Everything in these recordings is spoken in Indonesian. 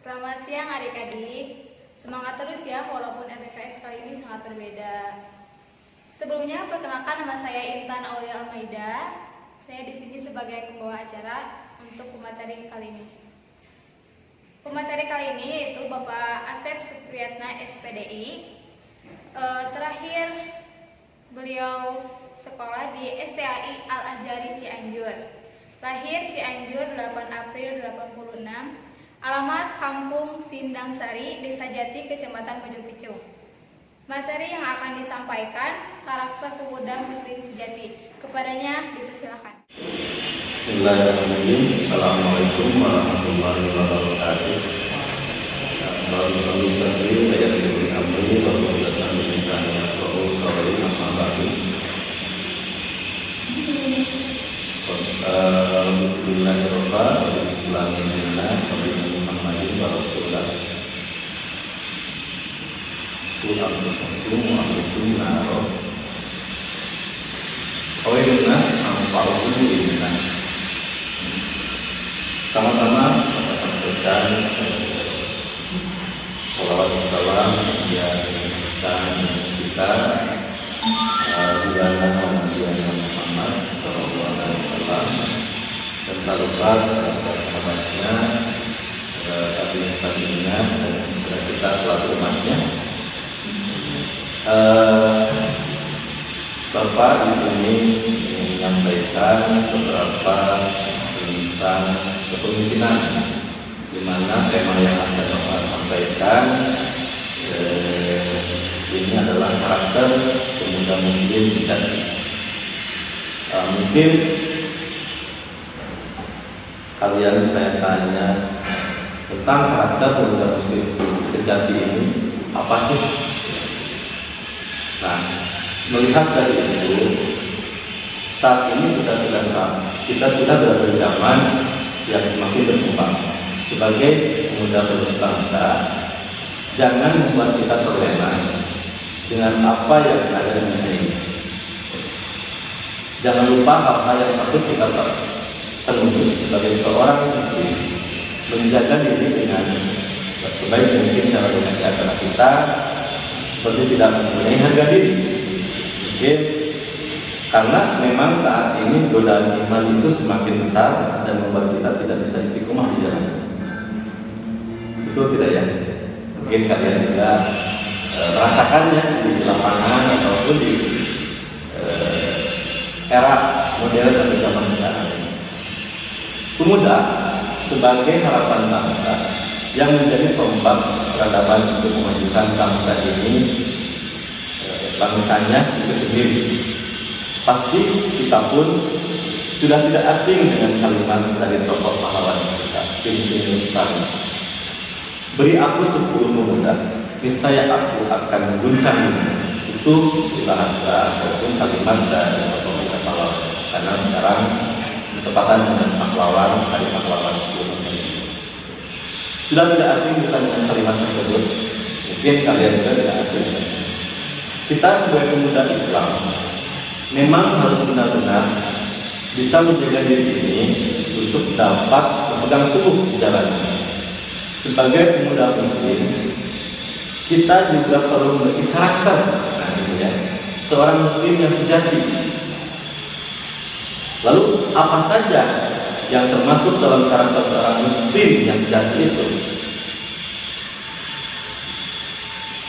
Selamat siang adik-adik. Semangat terus ya walaupun MTKS kali ini sangat berbeda. Sebelumnya perkenalkan, nama saya Intan Aulia Almaida. Saya di sini sebagai pembawa acara untuk pemateri kali ini. Pemateri kali ini yaitu Bapak Asep Supriyatna SPDI. Terakhir beliau sekolah di STAI Al-Azhari Cianjur. Lahir Cianjur 8 April 86. Alamat Kampung Sindang Sari, Desa Jati, Kecamatan Bojong-Picung. Materi yang akan disampaikan karakter pemuda Muslim sejati. Kepadanya dipersilakan. Bismillahirrahmanirrahim. Assalamualaikum warahmatullahi wabarakatuh. Wassalamualaikum Sama-sama kita sampaikan salawat salam yang kita bulan Ramadan Muhammad Sallallahu Alaihi Wasallam dan taruhlah kepada sahabatnya, tabi'in dan kita selalu umatnya. Bapak di sini menyampaikan beberapa tentang kepemimpinan, di mana tema yang akan Bapak sampaikan di sini adalah karakter pemuda Muslim sejati. Mungkin kalian bertanya-tanya tentang karakter pemuda Muslim sejati ini apa sih? Nah, melihat dari itu, saat ini kita sudah berada di zaman yang semakin berkembang. Sebagai pemuda penerus bangsa, jangan membuat kita terlena dengan apa yang ada di dunia ini. Jangan lupa hal-hal yang patut kita penuhi sebagai seorang muslim, menjaga diri dengan sebaik mungkin dalam cara kita, seperti tidak mempunyai harga diri. Mungkin karena memang saat ini godaan iman itu semakin besar dan membuat kita tidak bisa istiqomah di jalan. Betul tidak ya? Mungkin kalian juga merasakannya di lapangan ataupun di era modern dan zaman sekarang. Pemuda sebagai harapan bangsa yang menjadi tombak peradaban untuk memajukan bangsa ini, bangsanya itu sendiri. Pasti kita pun sudah tidak asing dengan kalimat dari tokoh pahlawan kita, Insinyur Soekarno. Beri aku 10 pemuda, niscaya aku akan mengguncang dunia. Itu bahasa ataupun kalimat dari tokoh kita pahlawan. Karena sekarang bertepatan dengan pahlawan, hari pahlawan 10 November. Sudah tidak asing kita dengan kalimat tersebut. Mungkin kalian juga tidak asing. Kita sebagai pemuda Islam memang harus benar-benar bisa menjaga diri ini untuk dapat memegang teguh jalan. Sebagai pemuda Muslim, kita juga perlu memiliki karakter, seorang Muslim yang sejati. Lalu apa saja yang termasuk dalam karakter seorang Muslim yang sejati itu?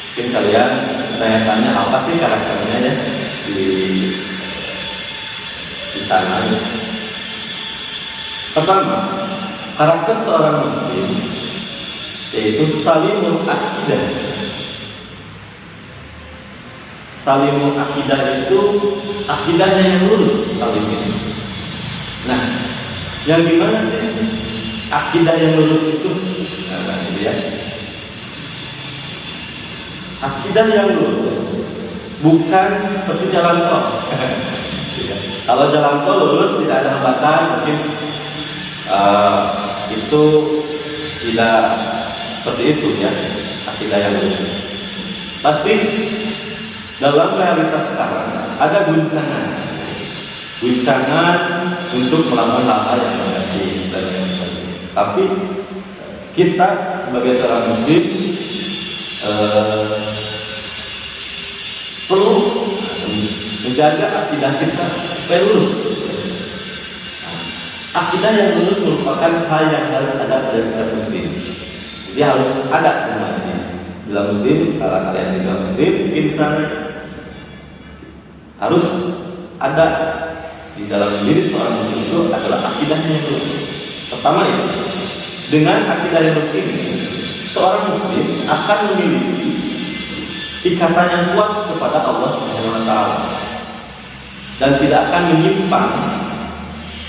Mungkin kalian tanya-tanya apa sih karakternya ya di sana. Pertama, karakter seorang Muslim yaitu salimul akidah. Salimul akidah itu akidahnya yang lurus, salim ini. Nah, yang gimana sih akidah yang lurus itu? Nah, itu ya. Akidah yang lurus bukan seperti jalan tol. Kalau jalan tol lurus tidak ada hambatan, mungkin itu tidak seperti itu ya, akidah yang lurus. Pasti dalam realitas sekarang ada guncangan untuk melakukan hal-hal yang negatif dan lain sebagainya. Tapi kita sebagai seorang muslim perlu menjaga akidah kita supaya lurus. Akidah yang lurus merupakan hal yang harus ada pada setiap muslim. Jadi harus ada semua ini dalam muslim. Kalau kalian di dalam muslim, mungkin di sana harus ada di dalam diri seorang muslim itu adalah akidahnya yang lurus. Pertama itu, dengan akidah yang lurus ini, seorang muslim akan memiliki ikatan yang kuat kepada Allah Subhanahu wa taala dan tidak akan menyimpang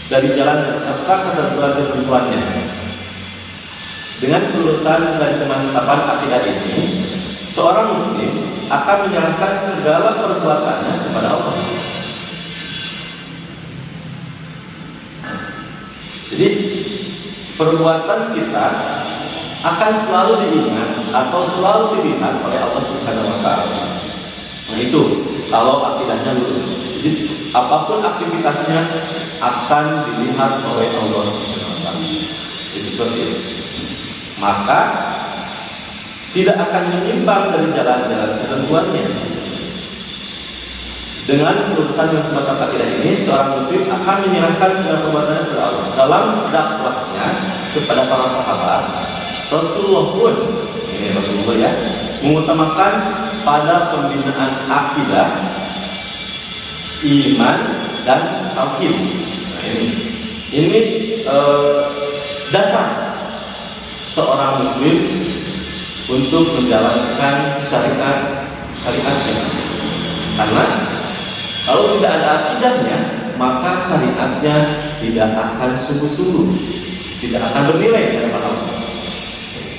dari jalan serta ketentuan-ketentuannya. Dengan kelulusan dan kemantapan akidah ini, seorang muslim akan menyerahkan segala perbuatannya kepada Allah. Jadi perbuatan kita akan selalu diingat atau selalu dilihat oleh Allah Subhanahu wa taala. Nah itu kalau akidahnya lurus. Jadi apapun aktivitasnya akan dilihat oleh Allah Subhanahu wa taala. Itu seperti itu. Maka tidak akan menyimpang dari jalan-jalan ketentuannya. Dengan kelurusan yang kematang akidah ini, seorang muslim akan menyerahkan segala perbuatannya kepada Allah. Dalam dakwahnya kepada para sahabat, Rasulullah pun, ini Rasulullah ya, mengutamakan pada pembinaan akidah, iman dan tauhid. Nah ini dasar seorang muslim untuk menjalankan syariatnya. Karena kalau tidak ada akidahnya, maka syariatnya tidak akan sungguh-sungguh, tidak akan bernilai di hadapan Allah.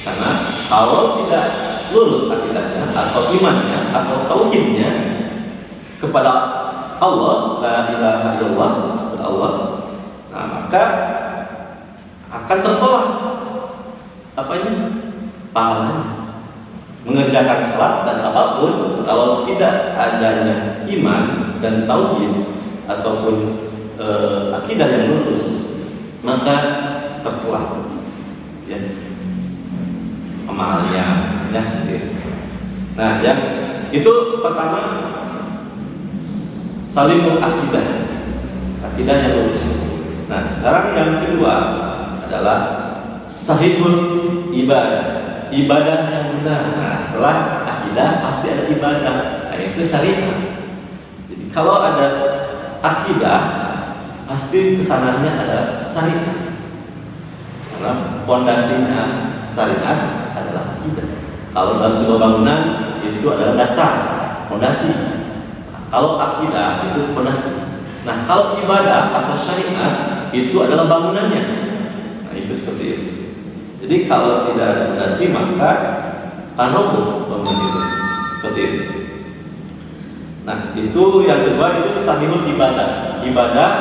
Karena kalau tidak lurus akidahnya atau imannya atau tauhidnya kepada Allah, la ilaha illallah, kepada Allah, nah maka akan tertolak apanya? Pahalanya. Mengerjakan salat dan apapun, kalau tidak adanya iman dan tauhid ataupun akidah yang lurus, maka tertolak ya amalnya ya. Nah yang itu pertama, salimul akidah yang lurus. Nah sekarang yang kedua adalah sahihul ibadah yang benar. Nah setelah akidah pasti ada ibadah. Nah itu syariat. Jadi kalau ada akidah pasti kesananya ada syariat. Karena pondasinya syariat adalah akidah. Kalau dalam sebuah bangunan itu adalah dasar, pondasi. Kalau akidah itu pondasi. Nah kalau ibadah atau syariat itu adalah bangunannya. Nah itu seperti itu. Jadi kalau tidak ada pondasi maka kanopo bangunan itu. Seperti itu. Nah itu yang kedua, itu sahihul ibadah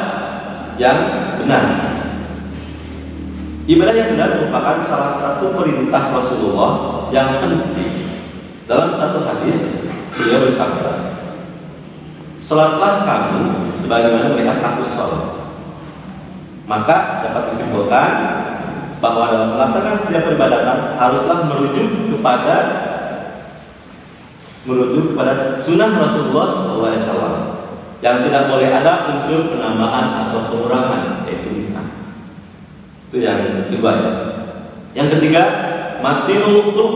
yang benar. Ibadah yang benar merupakan salah satu perintah Rasulullah yang penting. Dalam satu hadis beliau bersabda, "Salatlah kamu sebagaimana melihat aku salat." Maka dapat disimpulkan bahwa dalam melaksanakan setiap peribadatan haruslah merujuk kepada sunnah Rasulullah SAW, yang tidak boleh ada unsur penambahan atau pengurangan, yaitu bid'ah. Itu yang kedua ya. Yang ketiga, matinul khuluq.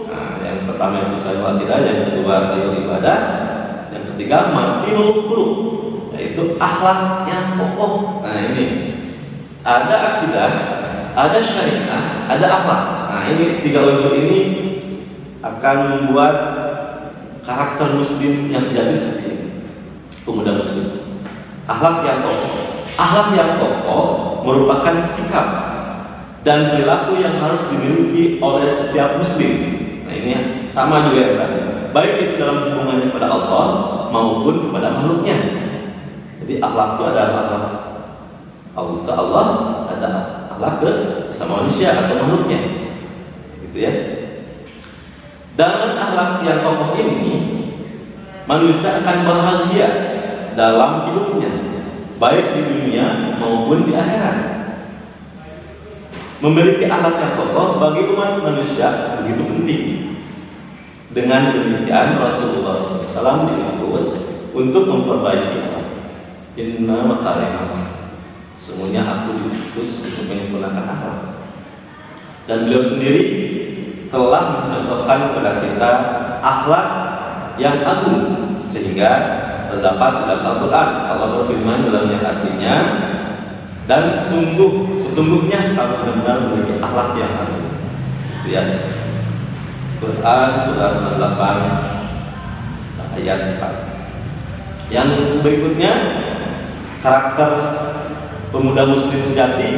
Nah, yang pertama itu sayul akidah, yang kedua sayul ibadah, yang ketiga matinul khuluq, yaitu akhlak yang pokok. Nah ini ada akidah, ada syariat, ada akhlak. Nah ini tiga unsur ini akan membuat karakter muslim yang sejati seperti ini, pemuda muslim. Akhlak yang kokoh merupakan sikap dan perilaku yang harus dimiliki oleh setiap muslim. Nah ini sama juga ya kan, baik itu dalam hubungannya kepada Allah maupun kepada makhluknya. Jadi akhlak itu ada akhlak ke Allah, ada akhlak ke sesama manusia atau makhluknya, gitu ya. Dan akhlak yang kokoh ini, manusia akan bahagia dalam hidupnya, baik di dunia maupun di akhirat. memiliki akhlak yang kokoh bagi umat manusia begitu penting. Dengan demikian Rasulullah SAW diutus untuk memperbaiki akhlak. Inna makarimah. Semuanya aku diutus untuk menyempurnakan akhlak. Dan beliau sendiri telah mencontohkan kepada kita akhlak yang agung, sehingga terdapat dalam Al-Quran Allah berfirman dalam yang artinya, dan sesungguhnya kamu benar-benar memiliki akhlak yang agung. Itu ya. Quran surah 8 ayat 4. Yang berikutnya, karakter pemuda muslim sejati,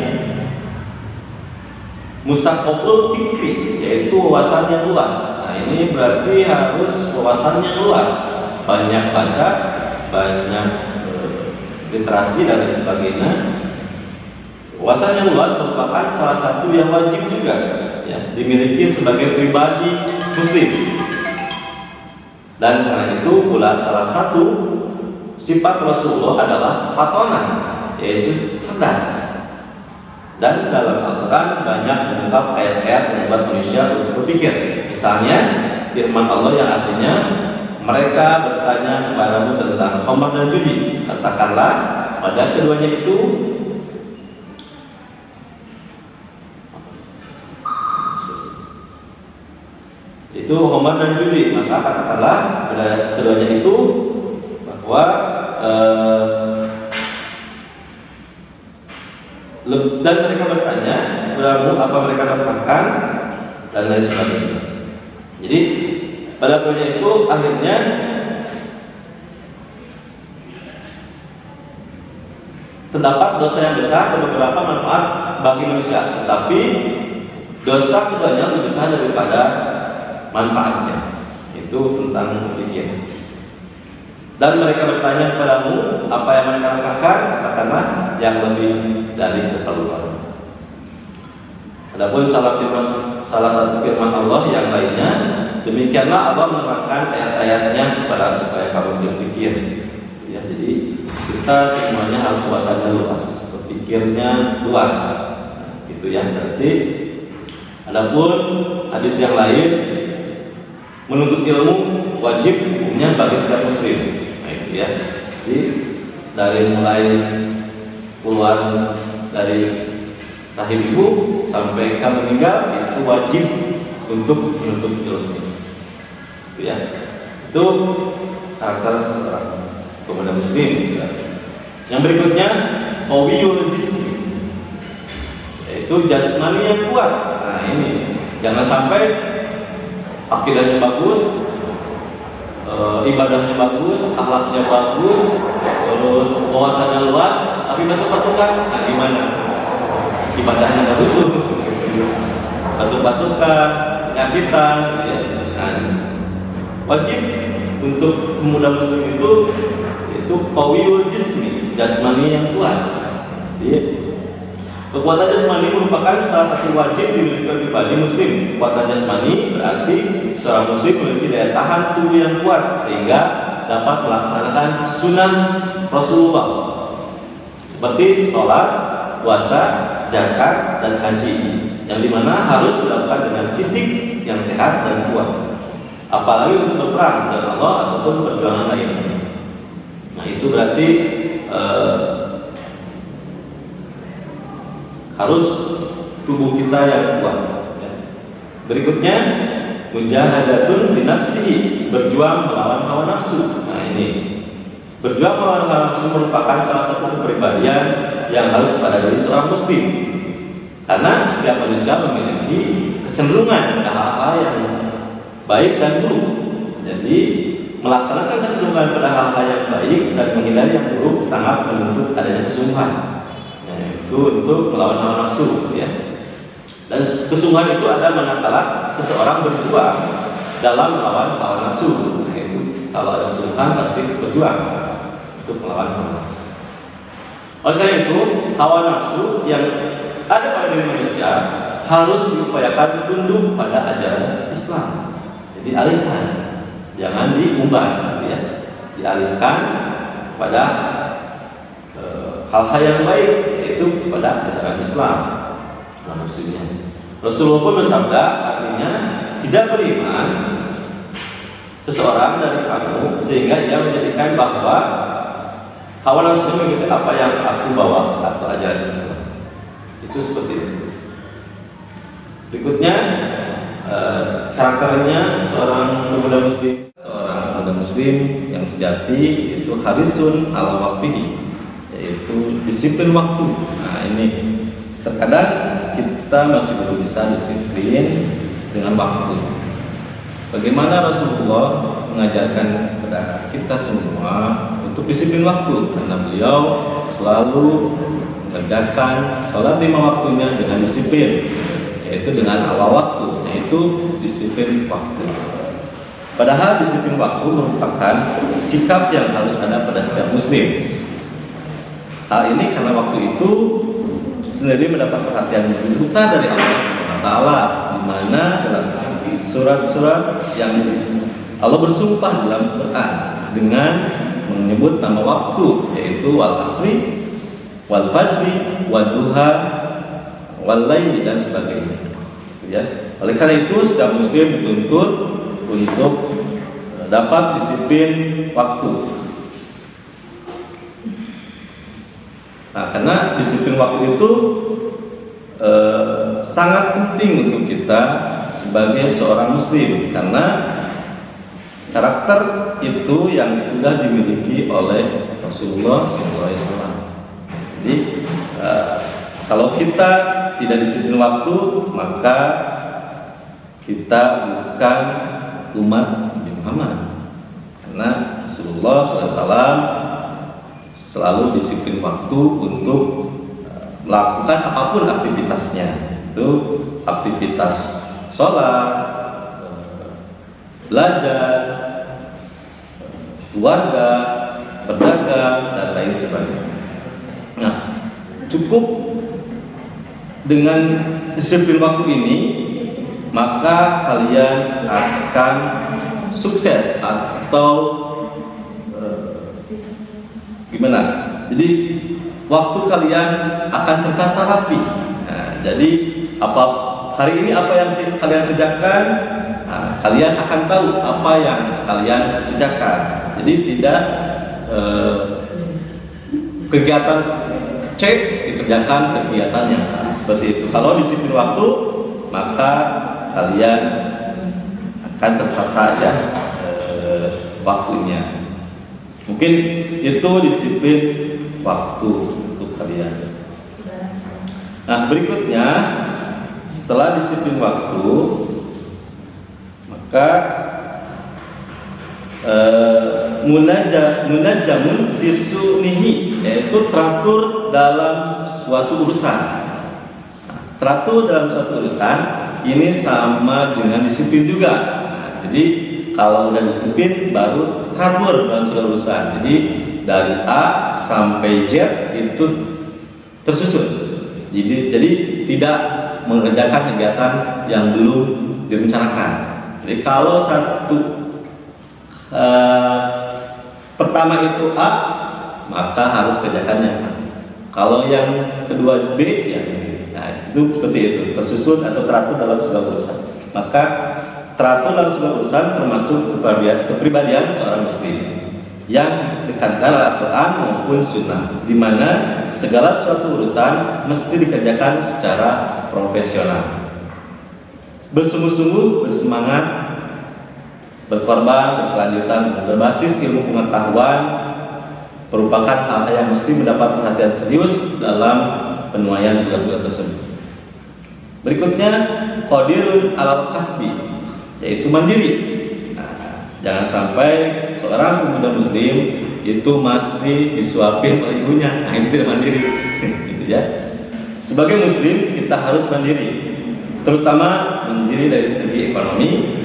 musaqaful fikri, yaitu wawasan yang luas. Nah, ini berarti harus wawasan yang luas, banyak baca, banyak literasi dan lain sebagainya. Wawasan yang luas merupakan salah satu yang wajib juga ya, dimiliki sebagai pribadi muslim. Dan karena itu pula salah satu sifat Rasulullah adalah fatonah, yaitu cerdas. Dan dalam Al-Quran banyak mengungkap ayat-ayat membuat manusia untuk berpikir. Misalnya firman Allah yang artinya, mereka bertanya kepadamu tentang khamar dan judi, katakanlah pada keduanya itu khamar dan judi, maka katakanlah pada keduanya itu bahwa dan mereka bertanya kepadamu apa mereka dapatkan dan lain sebagainya. Jadi pada keduanya itu akhirnya terdapat dosa yang besar dan beberapa manfaat bagi manusia, tetapi dosa keduanya lebih besar daripada manfaatnya. Itu tentang berpikir. Dan mereka bertanya kepadamu apa yang mereka lakukan, katakanlah yang lebih dari keperluan. Adapun salah satu firman Allah yang lainnya, demikianlah Allah menerangkan ayat-ayatnya kepada supaya kamu berpikir. Ya, jadi kita semuanya harus wawasannya luas, berpikirnya luas. Itu yang berarti. Adapun hadis yang lain, menuntut ilmu wajib hukumnya bagi setiap muslim. Nah, itu ya. Jadi dari mulai keluar dari rahim ibu sampai kamu meninggal itu wajib untuk menuntut ilmu. Itu ya. Itu karakter seorang pemuda muslim. Yang berikutnya qawiyul jismi, yaitu jasmani yang kuat. Nah, ini jangan sampai akidahnya bagus, ibadahnya bagus, akhlaknya bagus, terus wawasannya luas, tapi batuk-batukan. Nah, gimana? Ibadahnya nggak busuk, batuk-batukan, penyakitan, gitu ya. Nah, wajib untuk pemuda muslim itu qawiyul jismi, jasmani yang kuat. Jadi, kekuatan jasmani merupakan salah satu wajib dimiliki pribadi muslim. Kekuatan jasmani berarti seorang muslim memiliki daya tahan tubuh yang kuat sehingga dapat melaksanakan sunnah Rasulullah seperti sholat, puasa, zakat, dan haji, yang dimana harus dilakukan dengan fisik yang sehat dan kuat. Apalagi untuk berperang dengan Allah ataupun perjuangan lain. Nah, itu berarti harus tubuh kita yang kuat. Berikutnya mujahadatun binafsihi, berjuang melawan hawa nafsu. Nah, ini berjuang melawan hawa nafsu merupakan salah satu kepribadian yang harus pada diri seorang muslim, karena setiap manusia memiliki kecenderungan pada hal-hal yang baik dan buruk. Jadi melaksanakan kecenderungan pada hal-hal yang baik dan menghindari yang buruk sangat menuntut adanya kesungguhan. Itu untuk melawan hawa nafsu, ya. Dan kesungguhan itu ada manakala seseorang berjuang dalam melawan hawa nafsu. Nah, itu kalau ada kesungguhan pasti berjuang untuk melawan hawa nafsu. Oleh karena itu, hawa nafsu yang ada pada diri manusia harus diupayakan tunduk pada ajaran Islam. Jadi alihkan, jangan diumbar, gitu ya. Dialihkan pada hal-hal yang baik, yaitu kepada ajaran Islam. Hawa nafsu maksudnya. Rasulullah pun bersabda, artinya tidak beriman seseorang dari kamu sehingga ia menjadikan bahwa hawa nafsunya mengikuti apa yang aku bawa atau ajaran Islam. Itu seperti itu. Berikutnya karakternya seorang pemuda muslim yang sejati itu harisun ala waktihi, yaitu disiplin waktu. Nah, ini terkadang kita masih belum bisa disiplin dengan waktu. Bagaimana Rasulullah mengajarkan kepada kita semua untuk disiplin waktu, karena beliau selalu mengerjakan sholat 5 waktunya dengan disiplin, yaitu dengan awal waktu, yaitu disiplin waktu. Padahal disiplin waktu merupakan sikap yang harus ada pada setiap muslim. Hal ini karena waktu itu sendiri mendapat perhatian yang besar dari Allah SWT, di mana dalam surat-surat yang Allah bersumpah dalam Quran dengan menyebut nama waktu, yaitu wal asri, wal fajri, wal duha, wal laili, dan sebagainya. Ya. Oleh karena itu setiap muslim dituntut untuk dapat disiplin waktu. Nah, karena disiplin waktu itu sangat penting untuk kita sebagai seorang muslim, karena karakter itu yang sudah dimiliki oleh Rasulullah SAW. Jadi kalau kita tidak disiplin waktu, maka kita bukan umat Nabi Muhammad. Karena Rasulullah SAW selalu disiplin waktu untuk melakukan apapun aktivitasnya. Itu aktivitas sholat, belajar, keluarga, berdagang, dan lain sebagainya. Nah, cukup dengan disiplin waktu ini, maka kalian akan sukses atau gimana? Jadi waktu kalian akan tertata rapi. Nah, jadi hari ini apa yang kalian kerjakan, nah, kalian akan tahu apa yang kalian kerjakan. Jadi tidak kegiatan C dikerjakan kegiatan yang seperti itu. Kalau disiplin waktu, maka kalian akan tertata ya waktunya. Mungkin itu disiplin waktu untuk kalian. Nah, berikutnya setelah disiplin waktu, maka munajamun bisunihi, yaitu teratur dalam suatu urusan. Teratur dalam suatu urusan ini sama dengan disiplin juga. Nah, jadi kalau udah disiplin baru teratur dalam suatu urusan. Jadi dari A sampai Z itu tersusun. Jadi tidak mengerjakan kegiatan yang belum direncanakan. Jadi kalau pertama itu A, maka harus kerjakannya A. Kalau yang kedua B, ya nah, itu seperti itu, tersusun atau teratur dalam sebuah urusan. Maka teratur dalam sebuah urusan termasuk kepribadian seorang muslim yang dikatakan Al-Quran maupun Sunnah, di mana segala suatu urusan mesti dikerjakan secara profesional, bersungguh-sungguh, bersemangat, berkorban, berkelanjutan, berbasis ilmu pengetahuan, merupakan hal yang mesti mendapat perhatian serius dalam penuaian tugas-tugas tersebut. Berikutnya qadirun alal kasbi, yaitu mandiri. Nah, jangan sampai seorang pemuda muslim itu masih disuapin oleh ibunya. Nah, ini tidak mandiri. Gitu ya. Sebagai muslim kita harus mandiri, terutama mandiri dari segi ekonomi.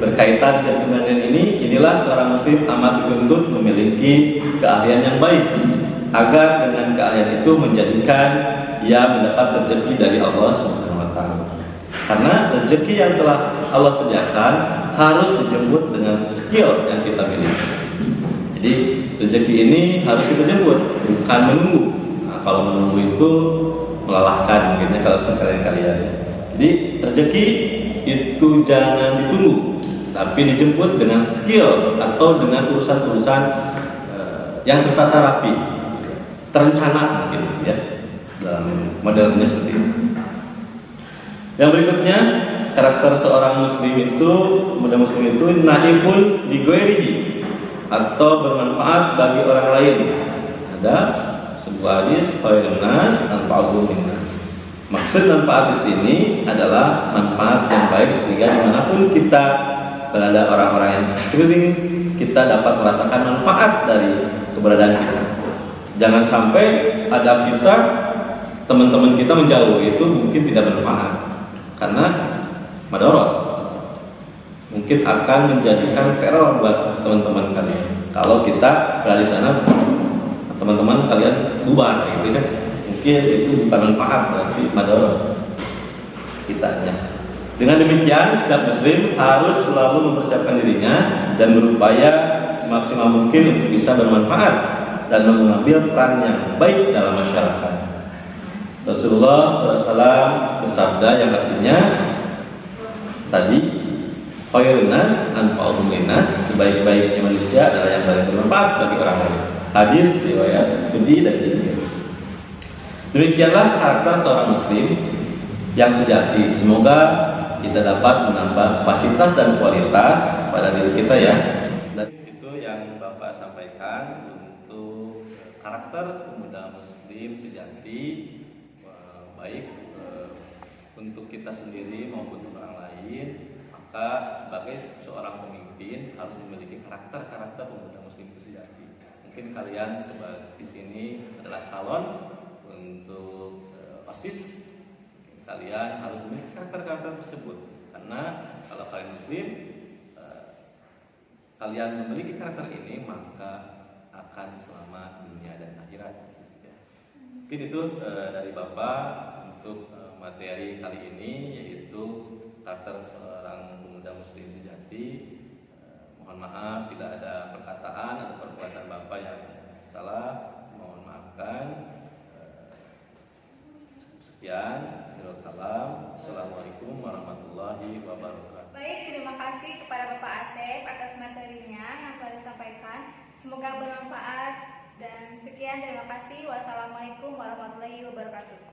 Berkaitan dengan kemudian inilah seorang muslim amat dituntut memiliki keahlian yang baik, agar dengan keahlian itu menjadikan ia mendapat rezeki dari Allah Subhanahu wa taala. Karena rezeki yang telah Allah sediakan harus dijemput dengan skill yang kita miliki. Jadi rezeki ini harus kita jemput, bukan menunggu. Nah, kalau menunggu itu melelahkan, mungkin kalau kalian Jadi rezeki itu jangan ditunggu, tapi dijemput dengan skill atau dengan urusan-urusan yang tertata rapi, terencana mungkin ya, dalam modelnya seperti itu. Yang berikutnya, karakter seorang muslim itu, pemuda muslim itu naifun di ghairihi, atau bermanfaat bagi orang lain. Ada sebuah hadis, khairun nas anfa'uhum linnas. Maksud manfaat di sini adalah manfaat yang baik sehingga dimanapun kita berada, orang-orang yang sekeliling kita dapat merasakan manfaat dari keberadaan kita. Jangan sampai adab kita, teman-teman kita menjauh, itu mungkin tidak bermanfaat karena madorot, mungkin akan menjadikan teror buat teman-teman kalian. Kalau kita berada di sana, teman-teman kalian bubar gitu kan, mungkin itu bukan manfaat, berarti madorot kitanya. Dengan demikian, setiap muslim harus selalu mempersiapkan dirinya dan berupaya semaksimal mungkin untuk bisa bermanfaat dan mengambil peran yang baik dalam masyarakat. Rasulullah SAW bersabda yang artinya tadi, khairun nas anfa'uhum linnas, sebaik-baiknya manusia adalah yang paling bermanfaat bagi orang lain. Hadis riwayat Tirmidzi dan Tirmidzi. Demikianlah karakter seorang muslim yang sejati. Semoga kita dapat menambah kapasitas dan kualitas pada diri kita ya. Dan itu yang Bapak sampaikan untuk karakter pemuda muslim sejati, baik untuk kita sendiri maupun untuk orang lain. Maka sebagai seorang pemimpin harus memiliki karakter-karakter pemuda muslim itu sejati. Mungkin kalian di sini adalah calon untuk OSIS. Kalian harus memiliki karakter-karakter tersebut, karena kalau kalian muslim, kalian memiliki karakter ini, maka akan selamat dunia dan akhirat. Mungkin itu dari Bapak untuk materi kali ini, yaitu karakter seorang pemuda muslim sejati. Mohon maaf tidak ada perkataan atau perbuatan Bapak yang salah, mohon maafkan. Sekian. Assalamualaikum warahmatullahi wabarakatuh. Baik, terima kasih kepada Bapak Asep atas materinya yang telah disampaikan. Semoga bermanfaat dan sekian, terima kasih. Wassalamualaikum warahmatullahi wabarakatuh.